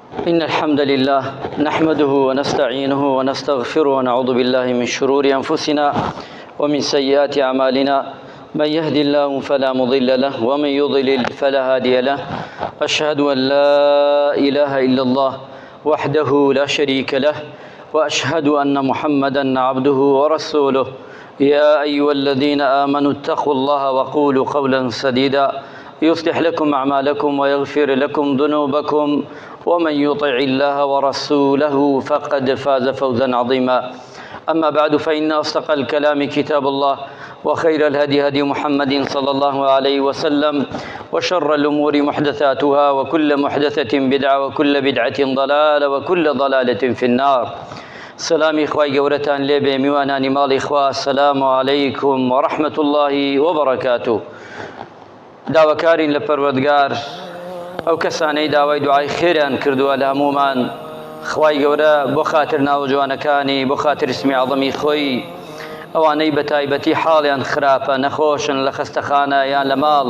إن الحمد لله نحمده ونستعينه ونستغفره ونعوذ بالله من شرور أنفسنا ومن سيئات أعمالنا. من يهد الله فلا مضل له ومن يضلل فلا هادي له. أشهد أن لا إله إلا الله وحده لا شريك له وأشهد أن محمدا عبده ورسوله. يا أيها الذين آمنوا اتقوا الله وقولوا قولا سديدا يصلح لكم أعمالكم ويغفر لكم ذنوبكم ومن يطع الله ورسوله فقد فاز فوزا عظيما. أما بعد فإن أصدق الكلام كتاب الله وخير الهدي هدي محمد صلى الله عليه وسلم وشر الأمور محدثاتها وكل محدثة بدعة وكل بدعة ضلالة وكل ضلالة في النار. سلامي إخوائي قورتان ليبي ميواناني مال إخوة السلام عليكم ورحمة الله وبركاته. داواکارین لە پەروەردگار ئەو کەسانەی داوای دوعای خێریان کردووە لە هەمومان، خوای گەورە بۆ خاتر ناوجوانەکانی، بۆ خاتر اسمی عەظەمی خۆی، ئەوانەی بە تایبەتی حاڵیان خراپە، نەخۆشن، لە خەستەخانە یان لە ماڵ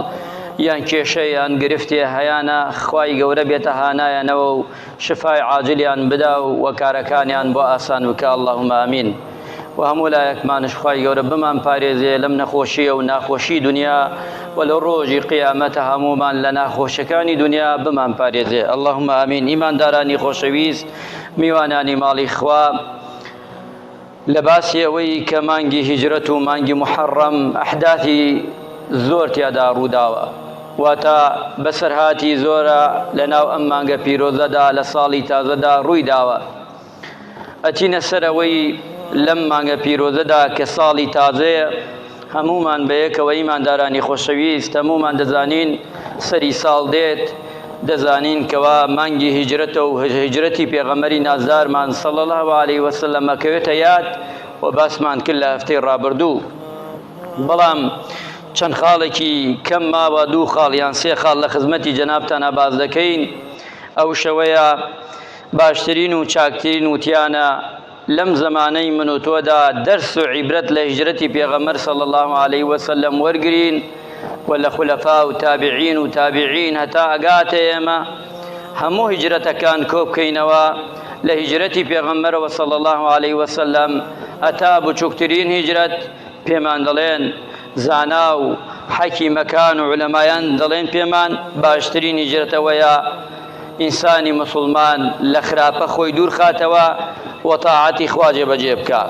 یان کێشە یان گرفتێ هەیانە، خوای گەورە بێتە هانایانەوە و شفای عاجلیان بدا و وەکارەکانیان بۆ ئاسان بکە. اللهم ئامین. و هەموو لایەکمانش خوای گەورە بمان پارێزێ لەم نەخۆشیە و ناخۆشی دنیا و لە ڕۆژی قیامەتە هەمومان لە ناخۆشەکانی دنیا بمان پارێزێ. اللهم ئامین. ئیماندارانی خۆشەویست، میوانانی ماڵی خوا، لە باسی ئەوەی کە مانگی هیجرەت و مانگی محەڕەم ئەحداثی زۆر تیادا ڕووداوە، واتە بەسەرهاتی زۆرە لەناو ئەم مانگە پیرۆزەدا لە ساڵی تازەدا ڕووی داوە. ئەچینە سەر ئەوەی لەم مانگە پیرۆزەدا کە ساڵی تازەیە، هەمومان بەیەکەوە ئیماندارانی خۆشەویست هەمومان دەزانین سەری ساڵ دێت، دەزانین کەوا مانگی هیجرەتە و هیجرەتی پێغەمبەری نازدارمان صلی الله علیه وسلم ئەکەوێتە یاد و باسمان کرد لە هەفتەی ڕابردوو. بەڵام چەند خاڵێکی کەم ماوە، 2 خاڵ یان 3 خاڵ لە خزمەتی جەنابتانە باز دەکەین. ئەو شەوەیە باشترین و چاکترین وتیانە لەم زمانەی من و تۆدا دەرس و عیبرەت لە هیجرەتی پێغەمبەر صلی الله علیه وسلم وەرگرین و لە خولەفا و تابعین و تابعین هەتا ئەگاتە ئێمە هەموو هیجرەتەکان کۆ بکەینەوە لە هیجرەتی پێغەمبەرەوە صلی الله علیه وسلم. ئەتا بچووکترین هیجرەت پێمان دەڵێن زانا و حەکیمەکان و عولەمایان دەڵێن پێمان باشترین هیجرەتەوەیە ئینسانی مسلمان لە خراپە خۆی دوور خاتەوە و طاعەتی خوا جێبەجێ بکە.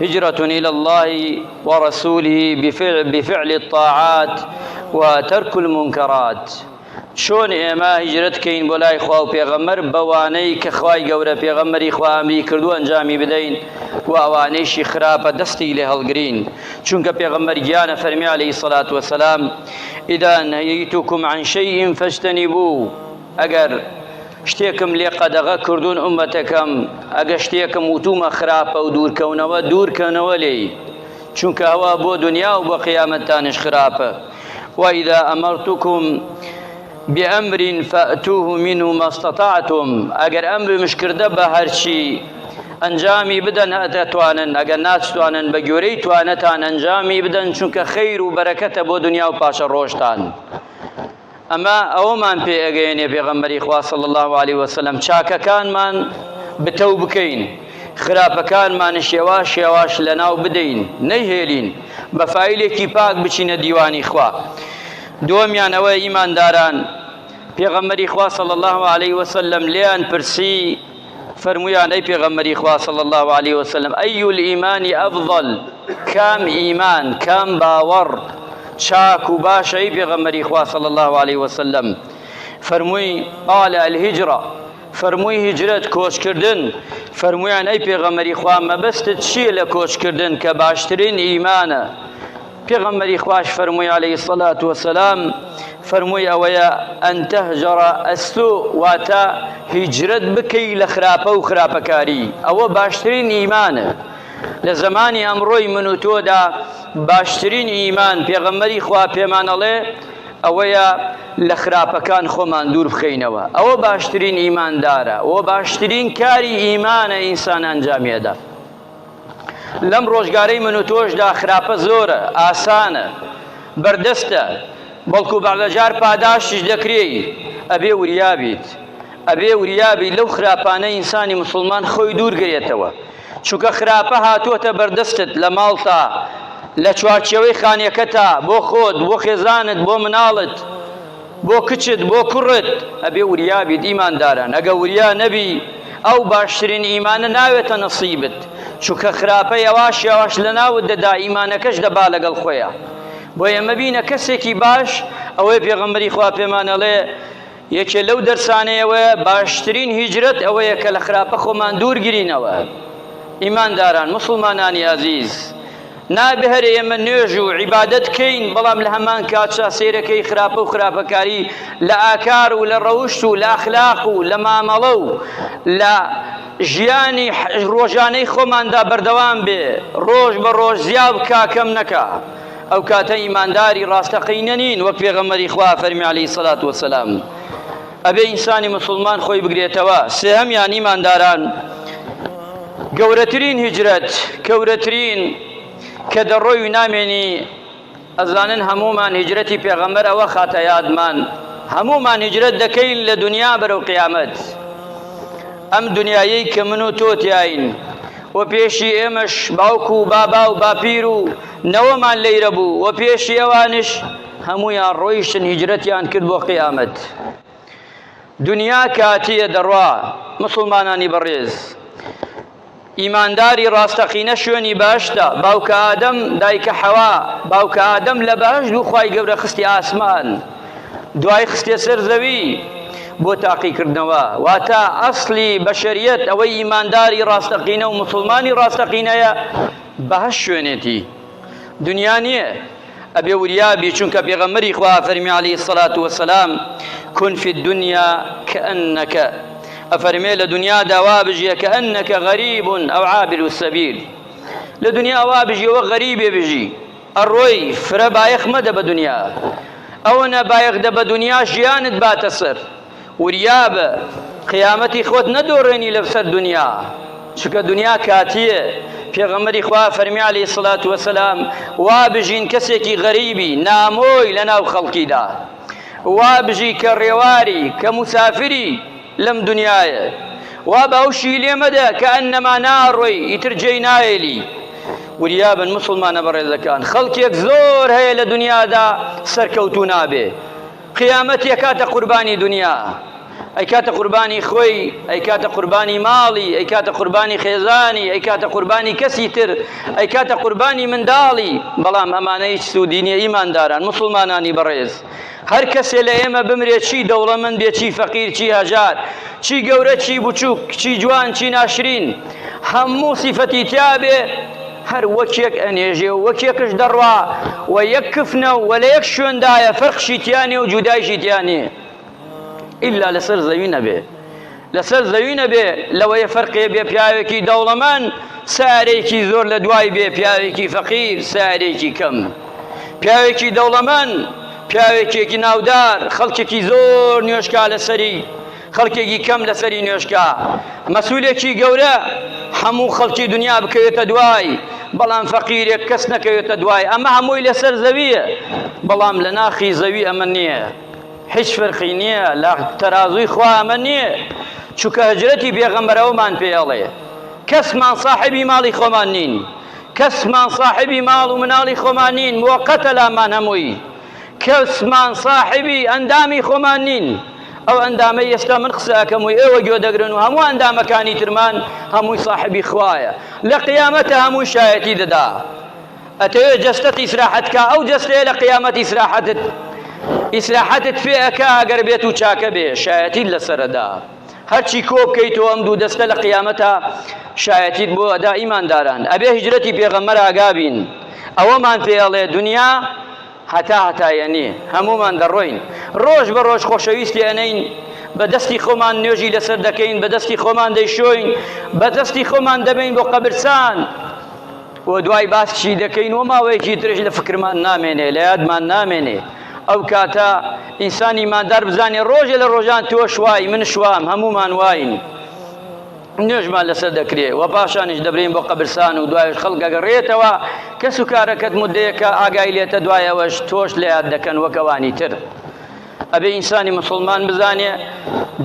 هجرة إلى الله ورسوله بفعل الطاعات وترك المنكرات. شون ئێمە هیجرەت کەین بۆ لای خوا و پێغەمبەر بەوانەی کە خوای گەورە پێغەمبەری خوا ئەمری کردو ئەنجامی بدەین و ئەوانەیشی خراپە دەستی لێ هەڵگرین. چونکە پێغەمبەر گیانە فەرمی عەلەیهی سەڵات وەسەلام ئیذا نەهەیتوکم عن شەیئین فەجتەنیبوه. ئەگەر شتێکم لێ قەدەغە کردوون ئومەتەکەم، ئەگە شتێکم وتومە خراپە و دوورکەونەوە لێی، چونکە ئەوە بۆ دنیا و بۆ قیامەتتانش خراپە. وإذا أمرتكم بأمر فأتوه منه ما استطعتم. ئەگەر ئەمرمش کردە بە هەرچی ئەنجامی بدەن ئەتوانن، ئەگەر ناتوانن بە گوێرەی توانەتان ئەنجامی بدەن، چونکە خەیر و بەرەکەتە بۆ دنیا و پاشە ڕۆژتان. ئەمە ئەوەمان پێ ئەگەیەنێ پێغەمبەری خوا صلی الله علیه وسلم چاکەکانمان بتەو بکەین، خراپەکانمانش یەواش یەواش لەناو بدەین، نەیهێلین، بە فایلێکی پاک بچینە دیوانی خوا. دووەمیان ئەوەیە ئیمانداران پێغەمبەری خوا صلی الله علیه وسلم لیان پرسی، فەرموویان ئەی پێغەمبەری خوا صلی الله علیه وسلم ئەی الئیمانی ئەفضل، کام ئیمان کام باوەڕ چاک و باشە ئەی پێغەمبەری خوا صلی الله علیه وسلم؟ فەرمووی قال الهجرة، فەرمووی هیجرەت کۆچکردن. فەرموویان ئەی پێغەمبەری خوا مەبەستت چییە لە کۆچکردن کە باشترین ئیمانە؟ پێغەمبەری خوش فەرمووی عەلەیهی سەڵات وەسەلام، فەرمووی ئەوەیە ئەن تەهجەرە ئەسوء، واتە هیجرەت بکەی لە خراپە و خراپەکاری، ئەوە باشترین ئیمانە. لە زمانی ئەمڕۆی من و تۆدا باشترین ئیمان پێغەمبەری خوا پێمان ئەڵێ ئەوەیە لە خراپەکان خۆمان دوور بخەینەوە، ئەوە باشترین ئیماندارە، ئەوە باشترین کاری ئیمانە ئینسان ئەنجامیەدا. لەم ڕۆژگارەی من و تۆشدا خراپە زۆرە، ئاسانە، بەردەستە، بەڵکو بەڵەجار پاداشش دەکرێ، ئەبێ وریابیت، ئەبێ وریابی لەو خراپانە ئینسانی مسلمان خۆی دوورگرێتەوە، چونکە خراپە هاتووەتە بەردەستت لە ماڵتا، لە چوارچێوەی خانیەکەتا، بۆ خۆت، بۆ خێزانت، بۆ مناڵت، بۆ کچت، بۆ کوڕت. ئەبێ وریابیت ئیمانداران. ئەگە وریا نەبی ئەو باشترین ئیمانە ناوێتە نەسیبت، چونکە خراپە یەواش لە ناوت دەدا، ئیمانەکەش دەبا لەگەڵ خۆیە. بۆ ئێمە بینە کەسێکی باش ئەوەی پێغەمبەری خوا پێمانەڵێ یەکێ لەو دەرسانەیەوە باشترین هیجرەت ئەوەیە کە لە خراپە خۆمان دوورگرینەوە. ئیمانداران، مسلمانانی عەزیز، نابێ هەر ئێمە نوێژ و عیبادەت کەین، بەڵام لە هەمان کاتشا سەیرەکەی خراپە و خراپەکاری لە ئاکار و لە ڕەوشت و لە ئەخلاق و لە مامەڵە و لە ژیانی ڕۆژانەی خۆماندا بەردەوام بێ، ڕۆژ بە ڕۆژ زیاد بکا کەم نەکا. ئەو کاتە ئیمانداری ڕاستەقینە نین، وەک پێغەمبەری خوا فەرمی عەلەیهی سەڵات وەسەلام. ئەبێ ئینسانی مسلمان خۆی بگرێتەوە. سێهەمیان ئیمانداران، گەورەترین هیجرەت، گەورەترین کە دەڕۆی و نامێنی، ئەزانن هەمومان هیجرەتی پێغەمبەر ئەوە خاتە یادمان، هەمومان هیجرەت دەکەین لە دنیا بەرەو قیامەت. ئەم دنیایی کە من و تۆ تیاین و پێشی ئێمەش باوکو و بابا و باپیر و نەوەمان لەیرە بوو، و پێشی ئەوانش هەمویان ڕۆیشتن هیجرەتیان کرد بۆ قیامەت. دنیا کاتیە دەڕوا. مسلمانانی بەڕێز، ئیمانداری ڕاستەقینە شوێنی باشتە. باوکە ئادەم، دایکە حەوا، باوکە ئادەم لە بەهەشت و خوای گەورە خستی ئاسمان، دوای خستێ سەر زەوی بۆ تاقیکردنەوە. واتە ئەسڵی بەشەریەت ئەوەی ئیمانداری ڕاستەقینە و مسلمانی ڕاستەقینەیە بەهەشت شوێنێتی، دنیا نییە. ئەبێ وریابی، چونکە پێغەمبەری خوا فەرمی عەلەیهی سەڵات وەسەلام کن فی الدنیا کەئەنەکە، ئەفەرمێ لە دنیادا وا بژیە کەئەنەکە غەریب ئەو عابر السەبیل. لە دنیا وا بژیەوە غەریبێ بژی، ئەڕۆی فرە بایەخ مەدە بە دنیا، ئەوە نەبایەخدە بە دنیا ژیانت باتە سەر. وریابە قیامەتی خۆت نەدۆڕێنی لەسەر دنیا، چونکە دنیا کاتیە. پێغەمبەری خوا فەرمی عەلەیهی سەڵات وەسەلام وا بژین کەسێکی غەریبی نامۆی لە ناو خەڵکیدا، وا بژی کە ڕێواری، کە موسافری لەم دنیایە، وا باوشی لێ مەدە کە ئەنەما ناڕۆی ئیتر جێی نایەلی. وریابن مسلمانە بەڕێزەکان، خەڵکێک زۆر هەیە لە دنیادا سەرکەوتوو نابێ، قیامەت یەکاتە قوربانی دنیا، ئەی کاتە قوربانی خۆی، ئەی کاتە قوربانی ماڵی، ئەی کاتە قوربانی خێزانی، ئەی کاتە قوربانی کەسی تر، ئەی کاتە قوربانی منداڵی. بەڵام ئەمانە هیچ سوودی نییە. ئیمانداران، مسلمانانی بەڕێز، هەر کەسێ لە ئێمە بمرێت، چی دەوڵەمەند بێت، چی فەقیر، چی هەژار، چی گەورە، چی بچووک، چی جوان، چی ناشرین، هەموو سیفەتی تیا بێ، هەر وەکێک ئەنێژێ و وەکێکش دەڕوا و یەک کفنە و لە یەک شوێندایە، فەرقشی تیانێ و جودایشی تیانێ، ئیلا لەسەر زەوی نەبێ. لەسەر زەوی نەبێ، لەوەیە فەرقێ بێ پیاوێکی دەوڵەمەند سارێکی زۆر لە دوای بێ، پیاوێکی فەقیر سارێکی کەم. پیاوێکی دەوڵەمەند، پیاوێکێکی ناودار، خەڵکێکی زۆر نوێشکا لەسەری، خەڵکێکی کەم لەسەری نوێشکا. مەسئولێکی گەورە هەموو خەڵکی دنیا بکەوێتە دوای، بەڵام فەقیرێک کەس نەکەوێتە دوای. ئەمە هەمووی لەسەر زەویە، بەڵام لە ناخی زەوی ئەمە نییە، هیچ فەرقی نییە، لە تەرازوی خوا ئەمە نییە. چونکە هەجرەتی پێغەمبەرەوەمان پێڵێ کەسمان ساحبی ماڵی خۆمان نین، کەسمان ساحبی ماڵ و مناڵی خۆمان نین، موقەتە لامان هەمووی. کەسمان ساحبی ئەندامی خۆمان نین، ئەو ئەندامەی ئێستا من قسە ئەکەم و ئێوە گوێ دەگرن و هەموو ئەندامەکانی ترمان هەمووی ساحبی خوایە. لە قیامەتە هەمووی شایەتی دەدا. ئەتەوێت جەستەت ئیسراحەتکە، ئەو جەستەیە لە قیامەت ئیسراحەتت پێ ئەکا ئەگەر بێت و چاکە بێ، شایەتیت لەسەرەدا. هەرچی کۆ بکەیتەوە ئەم دوو دەستە لە قیامەتە شایەتیت بۆ ئەدا. ئیمانداران، ئەبێ هیجرەتی پێغەمبەر ئاگابین. ئەوەمان پێڵێ دنیا هەتایە نییە، هەمومان دەڕۆین، ڕۆژ بە ڕۆژ خۆشەویستی ئەنەین، بە دەستی خۆمان نوێژی لەسەر دەکەین، بە دەستی خۆمان دەیشۆین، بە دەستی خۆمان دەبین بۆ قەبرستان، و دوای باسکی دەکەین و ماوەیەکی ترش لە فکرمان نامێنێ، لە یادمان نامێنێ. ئەو کاتە ئینسانی ئیماندار بزانێ ڕۆژێ لە ڕۆژان تۆ شوای، من شوام، هەمومان واین، نوێژمان لەسەر دەکرێ و پاشانیش دەبرین بۆ قەبرستان و دوایش خەڵک ئەگەڕێتەوە کەس و کارەکەت مودەیەکە ئاگای لێتە، دوایەوەش تۆش لە یاد دەکەن وەک ئەوانی تر. ئەبێ ئینسانی مسلمان بزانێ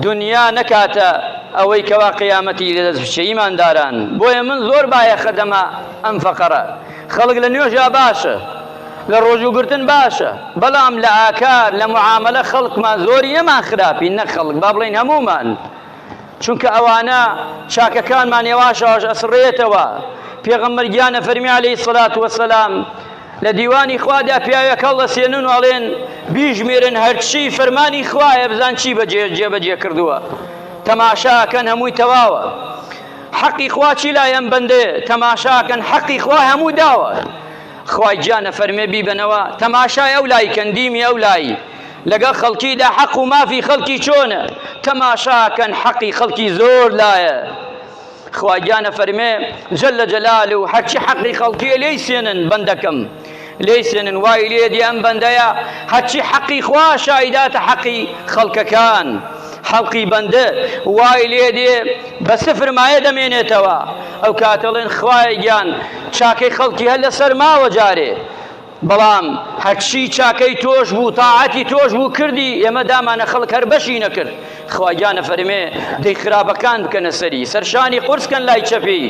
دنیا نەکاتە ئەوەی کەوا قیامەتی لەدەست بچێ. ئیمانداران بۆیە من زۆر بایەخە دەما ئەم فەقەرە. خەڵک لە نوێژا باشە، لە ڕۆژوگرتن باشە، بەڵام لە ئاکار لە معاملە خەڵکمان زۆری نەمان خراپی، نەک خەڵک با بڵێن هەمومان، چونکە ئەوانە چاکەکانمان ێواشەوەش ئەسڕێتەوە. پێغەمبەر گیانە فەرمی عەلەیهی سەڵات وەسەلام لە دیوانی خوادا پیاوێک هەڵدەسێنن و ئەڵێن بیژمێرن هەرچی فەرمانی خوایە بزان چی جێبەجێ کردووە. تەماشاکەن هەمووی تەواوە. حەقی خوا چی لایەن بەندەیە؟ تەماشاکەن حەقی خوا هەموو داوە. خوای گیانە فەرمێ بیبنەوە تەماشای ئەو لای کەندیمی ئەو لای لەگەڵ خەڵکیدا حەق و مافی خەڵکی چۆنە. تەماشاکەن حەقی خەڵکی زۆر لایە. خوای گیانە فەرمێ جەلە جەلالو هەرچی حەقی خەڵکیە لێی سێنن بەندەکەم، لێی سێنن وای لێدی ئەم بەندەیە هەرچی حەقی خوا شایداتە حەقی خەڵکەکان. حەڵقی بەندە وای لێدێ بە سفر مایە دەمێنێتەوە. ئەو کاتەڵێن خوای گیان چاکەی خەڵکی هەر لەسەر ماوە جارێ، بەڵام هەرچی چاکەی تۆش بوو تاعەتی تۆش بوو کردی ئێمە دامانە خەڵک هەر بەشی نەکرد. خوای گیانە فەرمێ دەی خراپەکان بکەنە سەری، سەرشانی قورسکەن لای چەپی.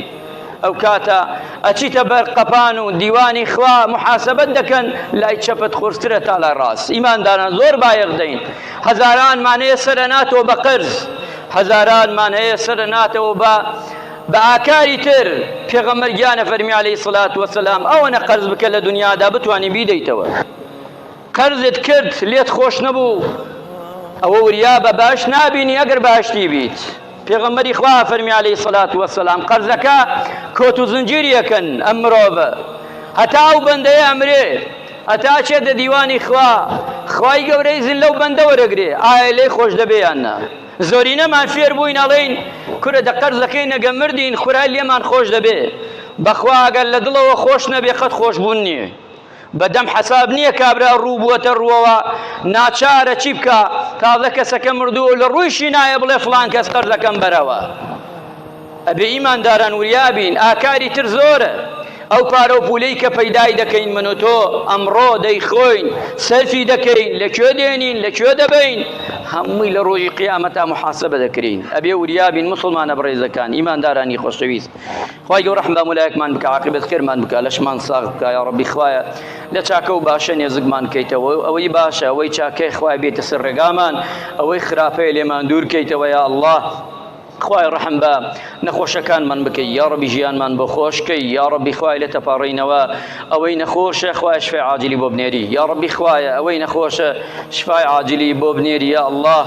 ئەو کاتە ئەچیتە بەر قەپان و دیوانی خوا محاسەبەت دەکەن، لای چەپت قورسترە تا لای ڕاست. ئیمانداران زۆر بایەخ دەین، هەزارانمان هەیە سەرە ناتەوە بە قەرز، هەزارانمان هەیە سەرە ناتەوە بە ئاکاری تر. پێغەمبەر گیانە فەرمی عەلەیهی سەڵات وەسەلام ئەوەنە قەرز بکە لە دنیادا بتوانی بیدەیتەوە. قەرزت کرد لێت خۆش نەبوو، ئەوە وریا بە باش نابینی ئەگەر باشتی بیت. پێغەمبەری خوا فەرمی عەلەیهی سەڵات وەسەلام قەرزەکە کۆت و زنجیریەکەن ئەم مرۆڤە، هەتا ئەو بەندەیە ئەمرێ، هەتا چێتە دیوانی خوا، خوای گەورەی زین لەو بەندە وەرەگرێ ئایا لێی خۆش دەبێ یان نا. زۆرینەمان فێر بووین ئەڵێین کورە دە قەرزەکەی نەگە مردین خورای لێمان خۆش دەبێ. بەخوا ئەگەر لە دڵەوە خۆش نەبێ قەت خۆش بوون نییە. بەدەم حەساب نییە کابرا ڕوو بووەتە ڕووەوە ناچارە چی بکە تازە کەسەکە مردووە لە ڕوویشی نایە بڵێ فڵان کەس قەرزەکەم بەرەوە. ئەبێ ئیمانداران وریابین ئاکاری تر زۆرە. ئەو پارە و پولەی کە پەیدای دەکەین من و تۆ ئەمڕۆ دەیخۆین سەرفی دەکەین، لەکوێ دێنین لەکوێ دەبین، هەمووی لە ڕۆژی قیامەتا محاسەبە دەکرین. ئەبێ وریابین مسلمانە بەڕێزەکان ئیماندارانی خۆشەویست. خوای گەورە ڕەحم بە مولایەکمان بکە، عاقبەت خێرمان بکە، لەشمان ساغ بکە یا ڕەبی. خوایە لە چاکە و باشە نێزگمان کەیتەوە، ئەوەی باشە ئەوەی چاکەی خوای بێتە سەر ڕێگامان، ئەوەی خراپەیە لێمان دوور کەیتەوە یا ئەڵڵاه. خوای ڕەحم بە نەخۆشەکانمان بکەی یا ڕەبی، ژیانمان بۆ خۆشکەی یا ڕەبی. خوای لە تەپاڕینەوە ئەوەی نەخۆشە خوای شفای عاجلی بۆ بنێری یا ڕەبی. خوایە ئەوەی نەخۆشە شفای عاجلی بۆ بنێری یا ئەڵڵاه.